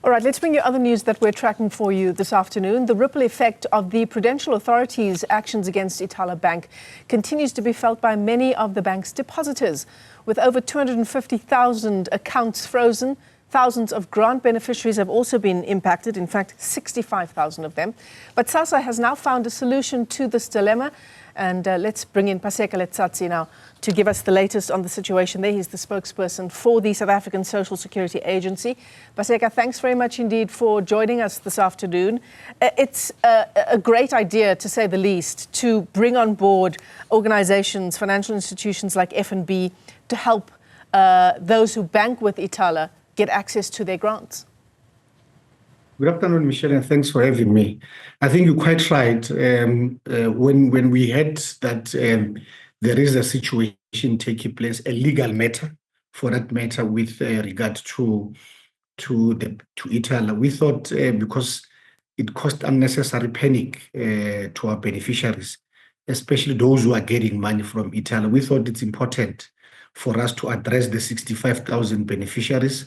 All right, let's bring you other news that we're tracking for you this afternoon. The ripple effect of the Prudential Authority's actions against Ithala Bank continues to be felt by many of the bank's depositors. With over 250,000 accounts frozen, thousands of grant beneficiaries have also been impacted, in fact, 65,000 of them. But SASSA has now found a solution to this dilemma. And let's bring in Paseka Letsatsi now to give us the latest on the situation there. He's the spokesperson for the South African Social Security Agency. Paseka, thanks very much indeed for joining us this afternoon. It's a great idea, to say the least, to bring on board organizations, financial institutions like FNB to help those who bank with Ithala get access to their grants. Good afternoon, Michelle, and thanks for having me. I think you're quite right. When we heard that there is a situation taking place, a legal matter, for that matter, with regard to Ithala, we thought because it caused unnecessary panic to our beneficiaries, especially those who are getting money from Ithala, we thought it's important for us to address the 65,000 beneficiaries,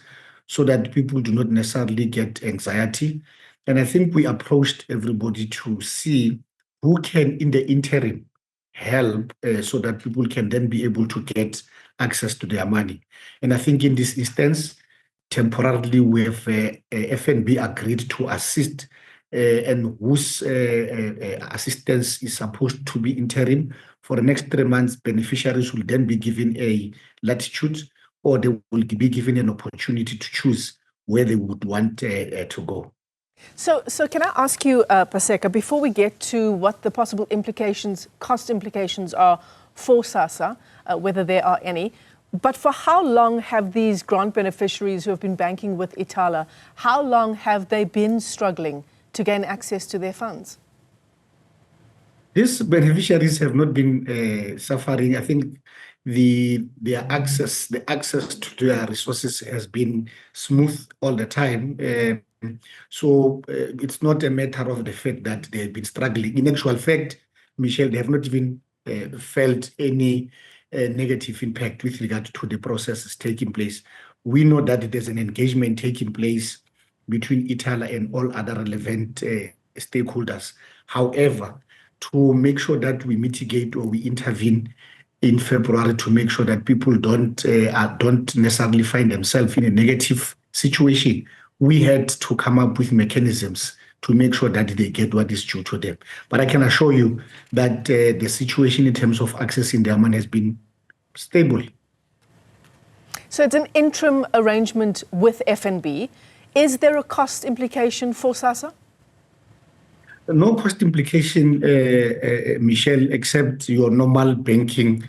so that people do not necessarily get anxiety. And I think we approached everybody to see who can, in the interim, help so that people can then be able to get access to their money. And I think in this instance, temporarily, we have FNB agreed to assist and whose assistance is supposed to be interim. For the next 3 months, beneficiaries will then be given a latitude, or they will be given an opportunity to choose where they would want to go. So can I ask you, Paseka, before we get to what the possible implications, cost implications are for SASSA, whether there are any, but for how long have these grant beneficiaries who have been banking with Ithala, how long have they been struggling to gain access to their funds? These beneficiaries have not been suffering. I think the access to their resources has been smooth all the time. So it's not a matter of the fact that they've been struggling. In actual fact, Michelle, they have not even felt any negative impact with regard to the processes taking place. We know that there's an engagement taking place between Ithala and all other relevant stakeholders. However, to make sure that we mitigate or we intervene in February to make sure that people don't necessarily find themselves in a negative situation, we had to come up with mechanisms to make sure that they get what is due to them. But I can assure you that the situation in terms of accessing their money has been stable. So it's an interim arrangement with FNB. Is there a cost implication for SASSA? No cost implication, Michelle, except your normal banking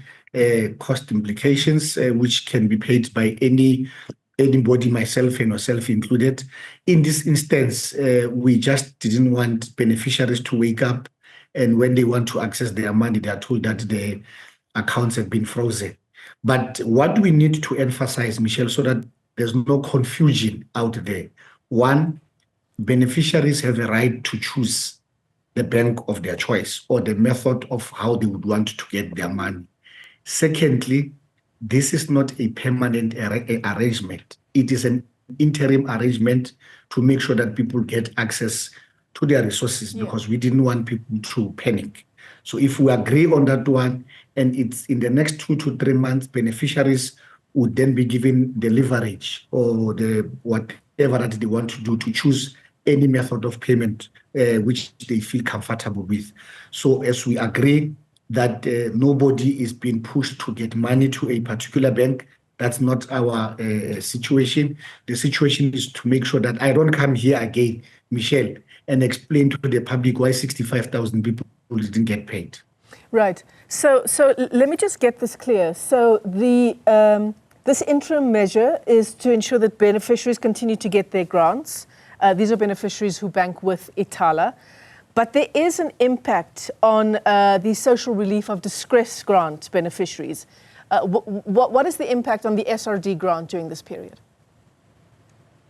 cost implications, which can be paid by anybody, myself and yourself included. In this instance, we just didn't want beneficiaries to wake up and when they want to access their money, they are told that the accounts have been frozen. But what we need to emphasize, Michelle, so that there's no confusion out there. One, beneficiaries have a right to choose the bank of their choice or the method of how they would want to get their money. Secondly, this is not a permanent arrangement. It is an interim arrangement to make sure that people get access to their resources, because we didn't want people to panic. So if we agree on that one, and it's in the next 2 to 3 months, beneficiaries would then be given the leverage or the whatever that they want to do to choose any method of payment which they feel comfortable with. So as we agree that nobody is being pushed to get money to a particular bank, that's not our situation. The situation is to make sure that I don't come here again, Michelle, and explain to the public why 65,000 people didn't get paid. Right. So let me just get this clear. So this interim measure is to ensure that beneficiaries continue to get their grants. These are beneficiaries who bank with Ithala. But there is an impact on the social relief of distress grant beneficiaries. What is the impact on the SRD grant during this period?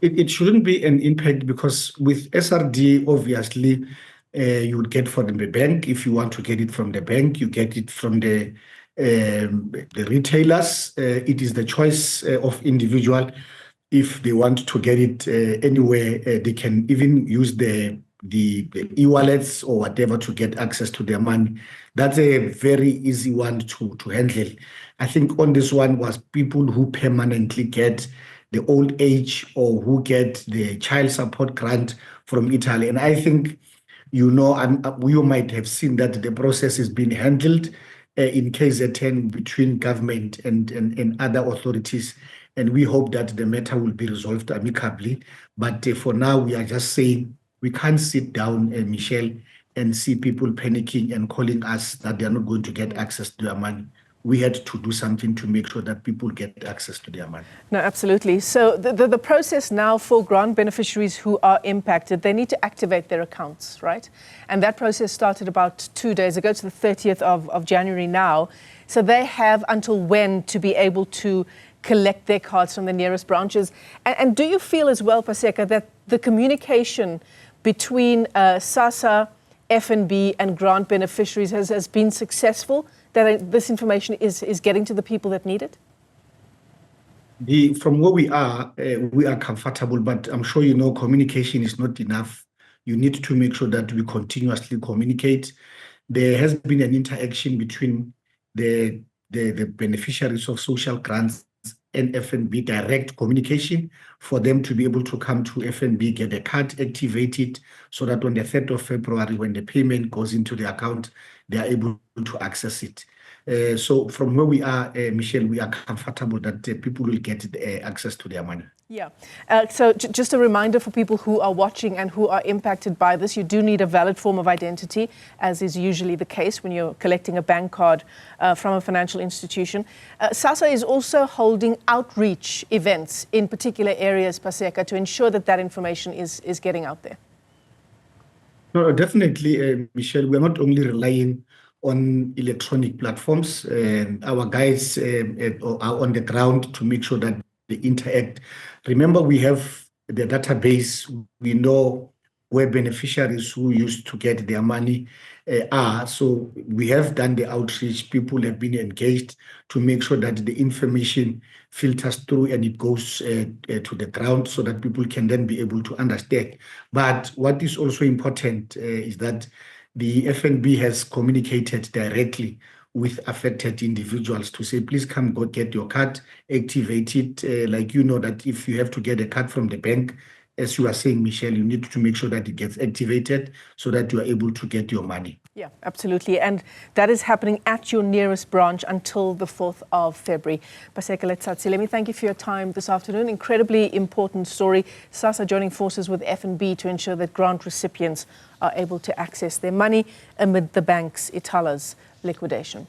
It shouldn't be an impact, because with SRD, obviously, you would get from the bank. If you want to get it from the bank, you get it from the retailers. It is the choice of individual. if they want to get it anywhere, they can even use the e-wallets or whatever to get access to their money. That's a very easy one to handle. I think on this one was people who permanently get the old age or who get the child support grant from Italy. And I think, you might have seen that the process is being handled in KZN between government and other authorities. And we hope that the matter will be resolved amicably. But for now, we are just saying we can't sit down, Michelle, and see people panicking and calling us that they are not going to get access to their money. We had to do something to make sure that people get access to their money. No, absolutely. So the process now for grant beneficiaries who are impacted, they need to activate their accounts, right? And that process started about 2 days ago, to the 30th of January now. So they have until when to be able to collect their cards from the nearest branches. And do you feel as well, Paseka, that the communication between SASSA, FNB and grant beneficiaries has been successful, that this information is getting to the people that need it? From where we are comfortable, but I'm sure communication is not enough. You need to make sure that we continuously communicate. There has been an interaction between the beneficiaries of social grants and FNB, direct communication for them to be able to come to FNB, get a card activated, so that on the 3rd of February, when the payment goes into the account, they are able to access it. So from where we are, Michelle, we are comfortable that people will get access to their money. Yeah. So just a reminder for people who are watching and who are impacted by this, you do need a valid form of identity, as is usually the case when you're collecting a bank card from a financial institution. SASSA is also holding outreach events in particular areas, Paseka, to ensure that that information is getting out there. No, definitely, Michelle, we're not only relying on electronic platforms. Our guys are on the ground to make sure that they interact. Remember, we have the database. We know where beneficiaries who used to get their money are. So we have done the outreach. People have been engaged to make sure that the information filters through and it goes to the ground so that people can then be able to understand. But what is also important is that the FNB has communicated directly with affected individuals to say, please come go get your card, activate it. Like that if you have to get a card from the bank, as you are saying, Michelle, you need to make sure that it gets activated so that you are able to get your money. Yeah, absolutely. And that is happening at your nearest branch until the 4th of February. Paseka Letsatsi, let me thank you for your time this afternoon. Incredibly important story. SASSA joining forces with FNB to ensure that grant recipients are able to access their money amid the bank's Ithala's liquidation.